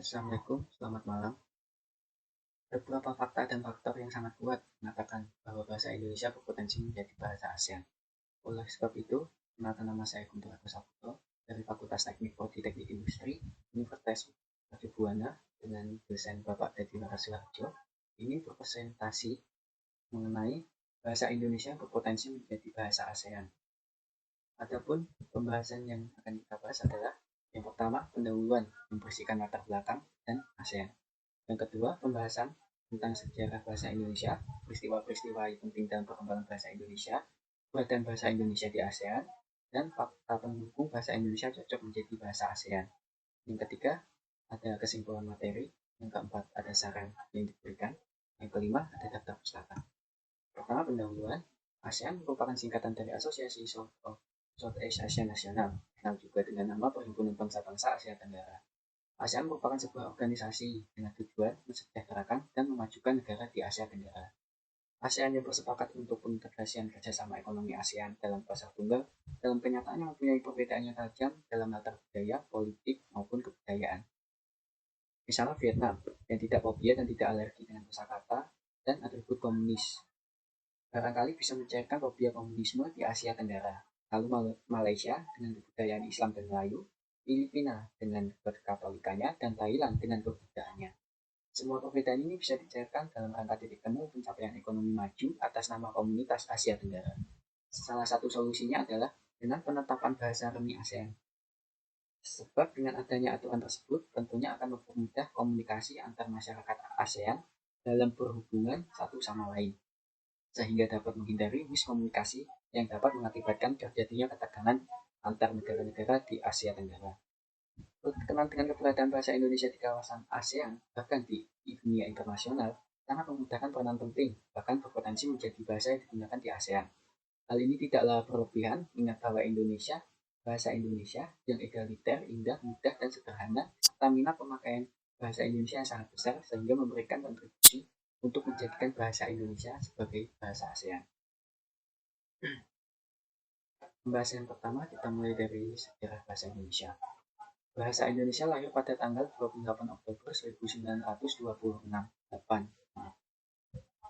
Assalamualaikum, selamat malam. Beberapa fakta dan faktor yang sangat kuat mengatakan bahwa bahasa Indonesia berpotensi menjadi bahasa ASEAN. Oleh sebab itu, kenalkan nama saya Guntur Agus Saputra dari Fakultas Teknik Prodi Teknik Industri, Universitas Mercu Buana dengan dosen Bapak Teddy Narasiharjo. Ini berpresentasi mengenai bahasa Indonesia berpotensi menjadi bahasa ASEAN. Adapun pembahasan yang akan kita bahas adalah yang pertama, pendahuluan membersihkan latar belakang dan ASEAN. Yang kedua, pembahasan tentang sejarah bahasa Indonesia, peristiwa-peristiwa penting dalam perkembangan bahasa Indonesia, keberadaan bahasa Indonesia di ASEAN, dan fakta pendukung bahasa Indonesia cocok menjadi bahasa ASEAN. Yang ketiga, ada kesimpulan materi. Yang keempat, ada saran yang diberikan. Yang kelima, ada daftar pustaka. Pertama, pendahuluan. ASEAN merupakan singkatan dari Asosiasi Southeast Asia Nasional, kenal juga dengan nama Perhimpunan Bangsa-Bangsa Asia Tenggara. ASEAN merupakan sebuah organisasi dengan tujuan mensejahterakan dan memajukan negara di Asia Tenggara. ASEAN yang bersepakat untuk pengintegrasian kerjasama ekonomi ASEAN dalam pasar tunggal, dalam kenyataannya mempunyai perbedaan yang tajam dalam latar budaya, politik, maupun kebudayaan. Misalnya Vietnam, yang tidak fobia dan tidak alergi dengan kosakata dan atribut komunis. Barangkali bisa mencairkan fobia komunisme di Asia Tenggara. Lalu Malaysia dengan kebudayaan Islam dan Melayu, Filipina dengan berkatolikannya, dan Thailand dengan kebudayaannya. Semua perbedaan ini bisa dicairkan dalam rangka titik temu pencapaian ekonomi maju atas nama komunitas Asia Tenggara. Salah satu solusinya adalah dengan penetapan bahasa resmi ASEAN. Sebab dengan adanya aturan tersebut tentunya akan mempermudah komunikasi antar masyarakat ASEAN dalam berhubungan satu sama lain, sehingga dapat menghindari miskomunikasi yang dapat mengakibatkan terjadinya ketegangan antar negara-negara di Asia Tenggara. Berkenan dengan keberadaan bahasa Indonesia di kawasan ASEAN, bahkan di dunia internasional, sangat memudahkan peranan penting, bahkan berpotensi menjadi bahasa yang digunakan di ASEAN. Hal ini tidaklah berlebihan, ingat bahwa bahasa Indonesia yang egaliter, indah, mudah, dan sederhana, serta minat pemakaian bahasa Indonesia yang sangat besar, sehingga memberikan kontribusi untuk menjadikan bahasa Indonesia sebagai bahasa ASEAN. Pembahasan pertama kita mulai dari sejarah bahasa Indonesia. Bahasa Indonesia lahir pada tanggal 28 Oktober 1928.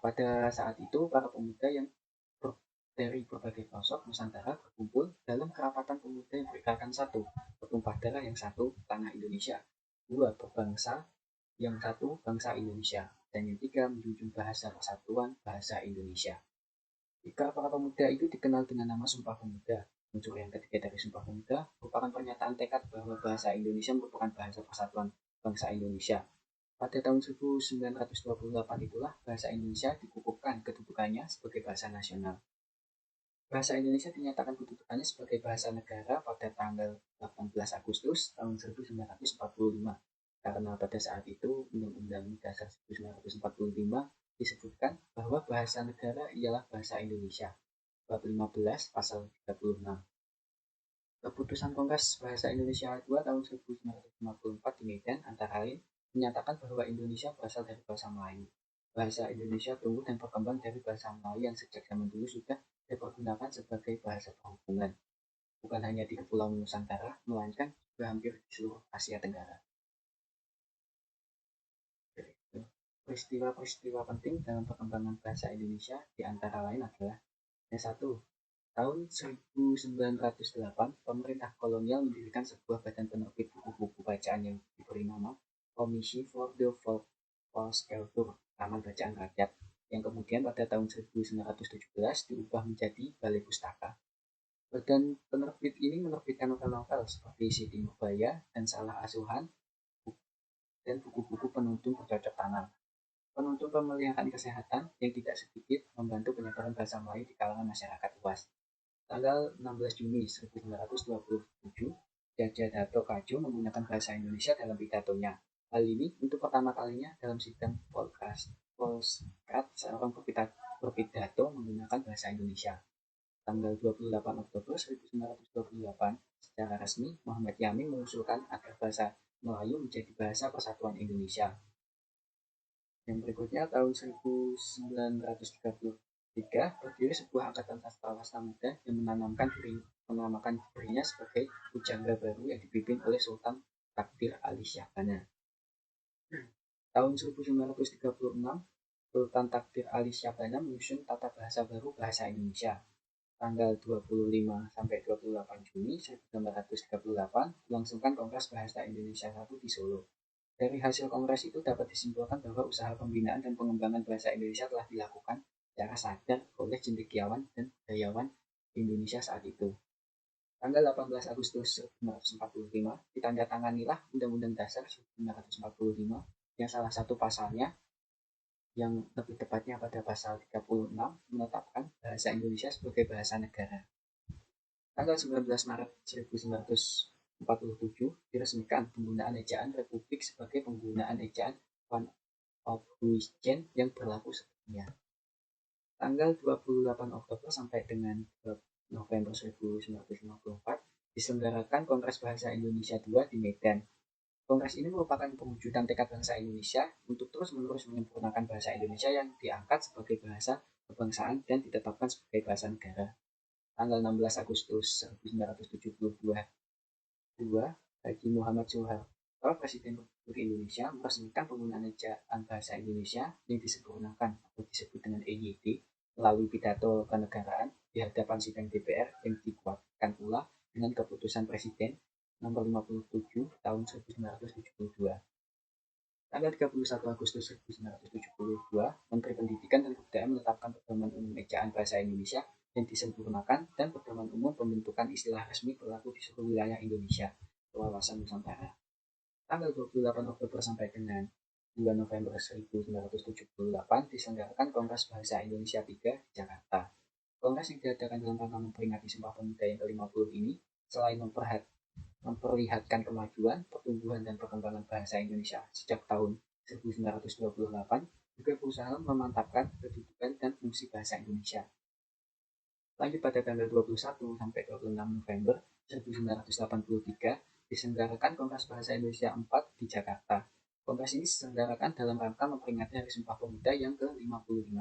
Pada saat itu, para pemuda yang dari berbagai pelosok Nusantara berkumpul dalam kerapatan pemuda yang berikatan satu, bertumpah darah yang satu, tanah Indonesia. Dua, berbangsa yang satu, bangsa Indonesia. Dan yang tiga, menjunjung bahasa persatuan bahasa Indonesia. Jika para pemuda itu dikenal dengan nama Sumpah Pemuda. Unsur yang ketiga dari Sumpah Pemuda merupakan pernyataan tekad bahwa bahasa Indonesia merupakan bahasa persatuan bangsa Indonesia. Pada tahun 1928 itulah bahasa Indonesia dikukuhkan kedudukannya sebagai bahasa nasional. Bahasa Indonesia dinyatakan kedudukannya sebagai bahasa negara pada tanggal 18 Agustus tahun 1945. Karena pada saat itu Undang-Undang Dasar 1945 disebutkan bahwa bahasa negara ialah bahasa Indonesia. Bab 15 pasal 36. Keputusan Kongres Bahasa Indonesia 2 tahun 1954 di Medan antara lain menyatakan bahwa Indonesia berasal dari bahasa Melayu. Bahasa Indonesia tumbuh dan berkembang dari bahasa Melayu yang sejak zaman dulu sudah dipergunakan sebagai bahasa perhubungan, bukan hanya di Kepulauan Nusantara, melainkan juga hampir di seluruh Asia Tenggara. Peristiwa-peristiwa penting dalam perkembangan bahasa Indonesia di antara lain adalah yang satu, tahun 1908, pemerintah kolonial mendirikan sebuah badan penerbit buku-buku bacaan yang diberi nama Komisi for the Volkskultur, Taman Bacaan Rakyat, yang kemudian pada tahun 1917 diubah menjadi Balai Pustaka. Badan penerbit ini menerbitkan novel-novel seperti Siti Nurbaya dan Salah Asuhan dan buku-buku penuntun bercocok tanam. Penuntun pemeliharaan kesehatan yang tidak sedikit membantu penyebaran bahasa Melayu di kalangan masyarakat luas. Tanggal 16 Juni 1927, Jaja Dato Kajo menggunakan bahasa Indonesia dalam pidatonya. Hal ini untuk pertama kalinya dalam sidang Polskat seorang berpidato menggunakan bahasa Indonesia. Tanggal 28 Oktober 1928, secara resmi Muhammad Yamin mengusulkan agar bahasa Melayu menjadi bahasa persatuan Indonesia. Yang berikutnya tahun 1933 berdiri sebuah angkatan sastra muda yang menamakan dirinya sebagai Pujangga Baru yang dipimpin oleh Sultan Takdir Ali Syahbana. Tahun 1936, Sultan Takdir Ali Syabana menyusun tata bahasa baru bahasa Indonesia. Tanggal 25 sampai 28 Juni 1938 dilangsungkan Kongres Bahasa Indonesia I di Solo. Dari hasil kongres itu dapat disimpulkan bahwa usaha pembinaan dan pengembangan bahasa Indonesia telah dilakukan secara sadar oleh cendekiawan dan budayawan Indonesia saat itu. Tanggal 18 Agustus 1945 ditandatanganilah Undang-Undang Dasar 1945 yang salah satu pasalnya, yang lebih tepatnya pada pasal 36, menetapkan bahasa Indonesia sebagai bahasa negara. Tanggal 19 Maret 1947 diresmikan penggunaan ejaan Republik sebagai penggunaan ejaan One of Wisden yang berlaku sepenuhnya. Tanggal 28 Oktober sampai dengan 2 November 1954 diselenggarakan Kongres Bahasa Indonesia II di Medan. Kongres ini merupakan pewujudan tekad bangsa Indonesia untuk terus-menerus menyempurnakan bahasa Indonesia yang diangkat sebagai bahasa kebangsaan dan ditetapkan sebagai bahasa negara. Tanggal 16 Agustus 1972, Haji Muhammad Soeharto, Presiden Republik Indonesia, meresmikan penggunaan ejaan bahasa Indonesia yang disempurnakan atau disebut dengan EYD melalui pidato kenegaraan di hadapan sidang DPR yang dikuatkan pula dengan keputusan Presiden nomor 57 tahun 1972. Tanggal 31 Agustus 1972, Menteri Pendidikan dan Kebudayaan menetapkan Pedoman Umum Ejaan Bahasa Indonesia yang disempurnakan dan Pedoman Umum pembentukan istilah resmi berlaku di seluruh wilayah Indonesia, kawasan Nusantara. Tanggal 28 Oktober sampai dengan 2 November 1978 diselenggarakan Kongres Bahasa Indonesia III di Jakarta. Kongres yang diadakan dalam rangka memperingati Sumpah Pemuda yang ke-50 ini, selain memperlihatkan kemajuan, pertumbuhan, dan perkembangan bahasa Indonesia sejak tahun 1928, juga berusaha memantapkan kedudukan dan fungsi bahasa Indonesia. Lanjut pada tanggal 21 sampai 26 November 1983 diselenggarakan Kongres Bahasa Indonesia IV di Jakarta. Kongres ini diselenggarakan dalam rangka memperingati Hari Sumpah Pemuda yang ke-55.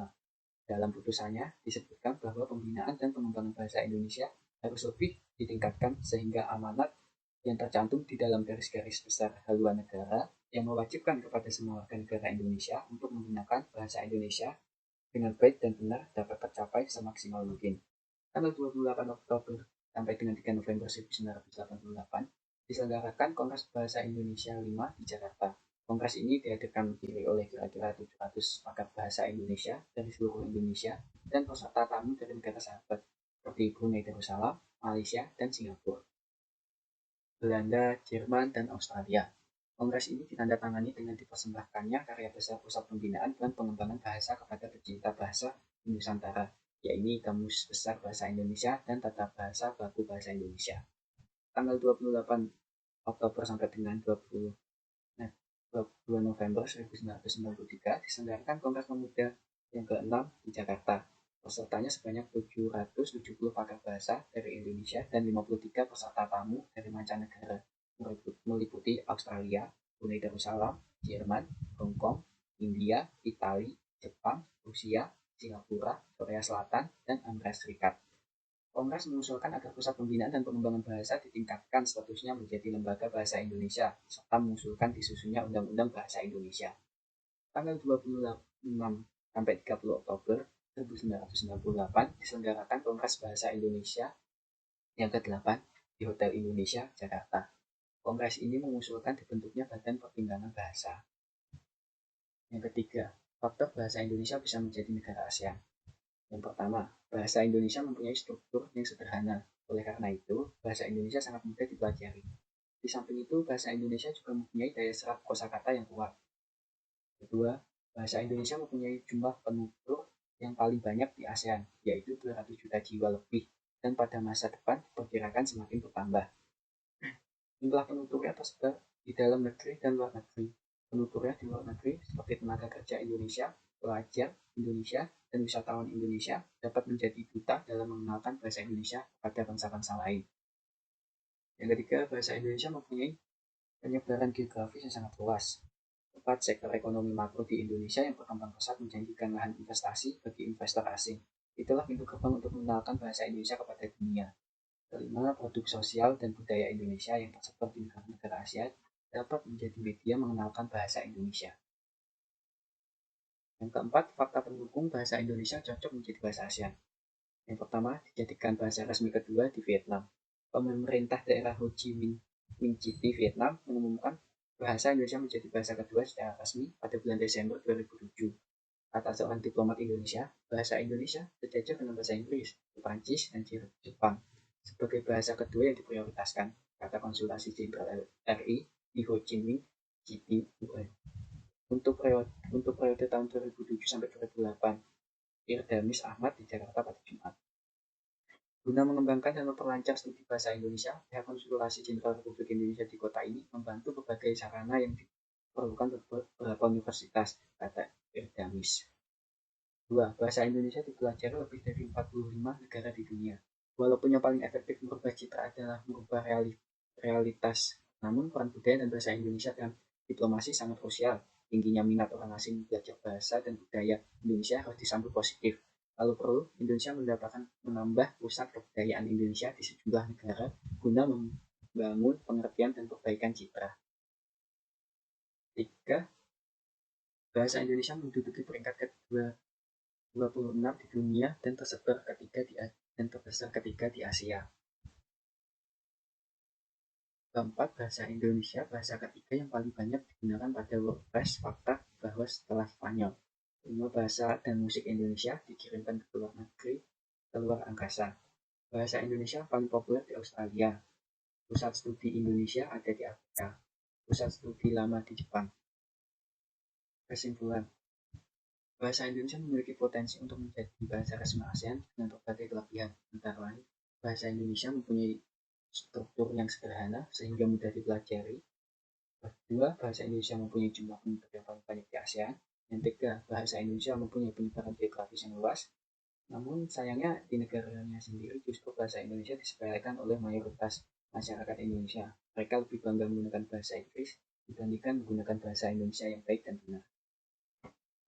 Dalam putusannya disebutkan bahwa pembinaan dan pengembangan bahasa Indonesia harus lebih ditingkatkan sehingga amanat yang tercantum di dalam garis-garis besar haluan negara yang mewajibkan kepada semua warga negara Indonesia untuk menggunakan bahasa Indonesia dengan baik dan benar dapat tercapai semaksimal mungkin. Tanggal 28 Oktober sampai dengan 3 November 1988 diselenggarakan Kongres Bahasa Indonesia 5 di Jakarta. Kongres ini dihadiri oleh kira-kira 700 pakar bahasa Indonesia dari seluruh Indonesia dan peserta tamu dari negara sahabat seperti Brunei Darussalam, Malaysia, dan Singapura, Belanda, Jerman, dan Australia. Kongres ini ditandatangani dengan dipersembahkannya karya besar Pusat Pembinaan dan Pengembangan Bahasa kepada pecinta bahasa di Nusantara, yaitu Kamus Besar Bahasa Indonesia dan Tata Bahasa Baku Bahasa Indonesia. Tanggal 28 Oktober sampai dengan 22 November 1993 diselenggarakan Kongres Pemuda yang ke-6 di Jakarta. Pesertanya sebanyak 770 pakar bahasa dari Indonesia dan 53 peserta tamu dari mancanegara, meliputi Australia, Brunei Darussalam, Jerman, Hong Kong, India, Italia, Jepang, Rusia, Singapura, Korea Selatan, dan Amerika Serikat. Kongres mengusulkan agar Pusat Pembinaan dan Pengembangan Bahasa ditingkatkan statusnya menjadi Lembaga Bahasa Indonesia, serta mengusulkan disusunnya Undang-Undang Bahasa Indonesia. Tanggal 26 sampai 30 Oktober 1998 diselenggarakan Kongres Bahasa Indonesia yang ke-8 di Hotel Indonesia, Jakarta. Kongres ini mengusulkan dibentuknya Badan Pertimbangan Bahasa. Yang ketiga, faktor bahasa Indonesia bisa menjadi negara ASEAN. Yang pertama, bahasa Indonesia mempunyai struktur yang sederhana. Oleh karena itu, bahasa Indonesia sangat mudah dipelajari. Di samping itu, bahasa Indonesia juga mempunyai daya serap kosakata yang kuat. Kedua, bahasa Indonesia mempunyai jumlah penutur yang paling banyak di ASEAN, yaitu 200 juta jiwa lebih, dan pada masa depan diperkirakan semakin bertambah. Jumlah penuturnya tersebar di dalam negeri dan luar negeri. Penuturnya di luar negeri seperti tenaga kerja Indonesia, pelajar Indonesia, dan wisatawan Indonesia dapat menjadi duta dalam mengenalkan bahasa Indonesia kepada bangsa-bangsa lain. Yang ketiga, bahasa Indonesia mempunyai penyebaran geografis yang sangat luas. Tempat sektor ekonomi makro di Indonesia yang berkembang pesat menjanjikan lahan investasi bagi investor asing. Itulah pintu gerbang untuk mengenalkan bahasa Indonesia kepada dunia. Kelima, produk sosial dan budaya Indonesia yang tersebar di negara-negara Asia dapat menjadi media mengenalkan bahasa Indonesia. Yang keempat, fakta pendukung bahasa Indonesia cocok menjadi bahasa ASEAN. Yang pertama, dijadikan bahasa resmi kedua di Vietnam. Pemerintah daerah Ho Chi Minh City, Vietnam mengumumkan bahasa Indonesia menjadi bahasa kedua secara resmi pada bulan Desember 2007. Kata seorang diplomat Indonesia, bahasa Indonesia sejajar dengan bahasa Inggris, Perancis, dan Jepang sebagai bahasa kedua yang diprioritaskan, kata konsultasi jenderal RI di Ho Chi Minh City, UN. Untuk periode tahun 2007 sampai 2008, Firdaus Ahmad di Jakarta pada Jumat. Guna mengembangkan dan memperlancar studi bahasa Indonesia, pihak konsultasi jenderal Republik Indonesia di kota ini membantu berbagai sarana yang diperlukan beberapa universitas, kata Firdaus. 2. Bahasa Indonesia dipelajari lebih dari 45 negara di dunia. Walaupun yang paling efektif merubah citra adalah merubah realitas, namun peran budaya dan bahasa Indonesia dalam diplomasi sangat krusial. Tingginya minat orang asing belajar bahasa dan budaya Indonesia harus disambut positif. Kalau perlu, Indonesia menambah pusat kebudayaan Indonesia di sejumlah negara guna membangun pengertian dan perbaikan citra. 3. Bahasa Indonesia menduduki peringkat kedua 26 di dunia dan terbesar ketiga di Asia. Keempat, bahasa Indonesia bahasa ketiga yang paling banyak digunakan pada WordPress. Fakta bahwa setelah Spanyol, semua bahasa dan musik Indonesia dikirimkan ke luar negeri, ke luar angkasa. Bahasa Indonesia paling populer di Australia. Pusat studi Indonesia ada di Afrika. Pusat studi lama di Jepang. Kesimpulan, bahasa Indonesia memiliki potensi untuk menjadi bahasa resmi ASEAN dengan berbagai kelebihan. Antara lain, bahasa Indonesia mempunyai struktur yang sederhana sehingga mudah dipelajari. Kedua, bahasa Indonesia mempunyai jumlah penduduk yang paling banyak di ASEAN. Yang ketiga, bahasa Indonesia mempunyai penyebaran geografis yang luas. Namun sayangnya di negaranya sendiri justru bahasa Indonesia disepelekan oleh mayoritas masyarakat Indonesia. Mereka lebih bangga menggunakan bahasa Inggris dibandingkan menggunakan bahasa Indonesia yang baik dan benar.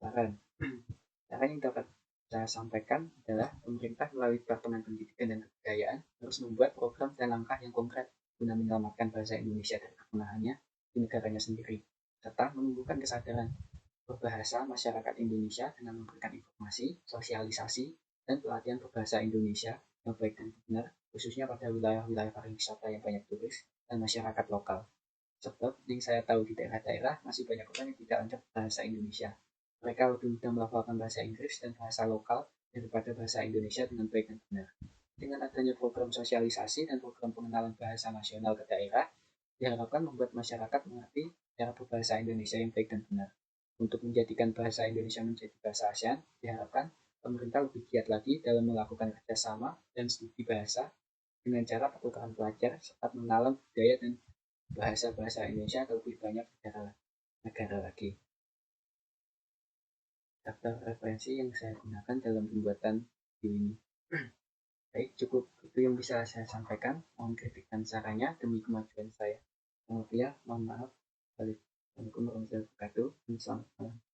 Saran yang dapat saya sampaikan adalah pemerintah melalui Departemen Pendidikan dan Kebudayaan harus membuat program dan langkah yang konkret guna menyelamatkan bahasa Indonesia dari kepunahannya di negaranya sendiri, serta menumbuhkan kesadaran berbahasa masyarakat Indonesia dengan memberikan informasi, sosialisasi, dan pelatihan berbahasa Indonesia yang baik dan benar, khususnya pada wilayah-wilayah pariwisata yang banyak turis dan masyarakat lokal. Sebab yang saya tahu di daerah-daerah masih banyak orang yang tidak lancar bahasa Indonesia. Mereka lebih mudah melafalkan bahasa Inggris dan bahasa lokal daripada bahasa Indonesia dengan baik dan benar. Dengan adanya program sosialisasi dan program pengenalan bahasa nasional ke daerah, diharapkan membuat masyarakat mengerti cara berbahasa Indonesia yang baik dan benar. Untuk menjadikan bahasa Indonesia menjadi bahasa ASEAN, diharapkan pemerintah lebih giat lagi dalam melakukan kerjasama dan studi bahasa dengan cara pertukaran pelajar serta mengenal budaya dan bahasa-bahasa Indonesia ke lebih banyak negara lagi. Daftar referensi yang saya gunakan dalam pembuatan video ini. Baik, cukup itu yang bisa saya sampaikan. Mohon kritik dan sarannya demi kemajuan saya. Mohon maaf. Assalamualaikum warahmatullahi wabarakatuh. Selamat malam.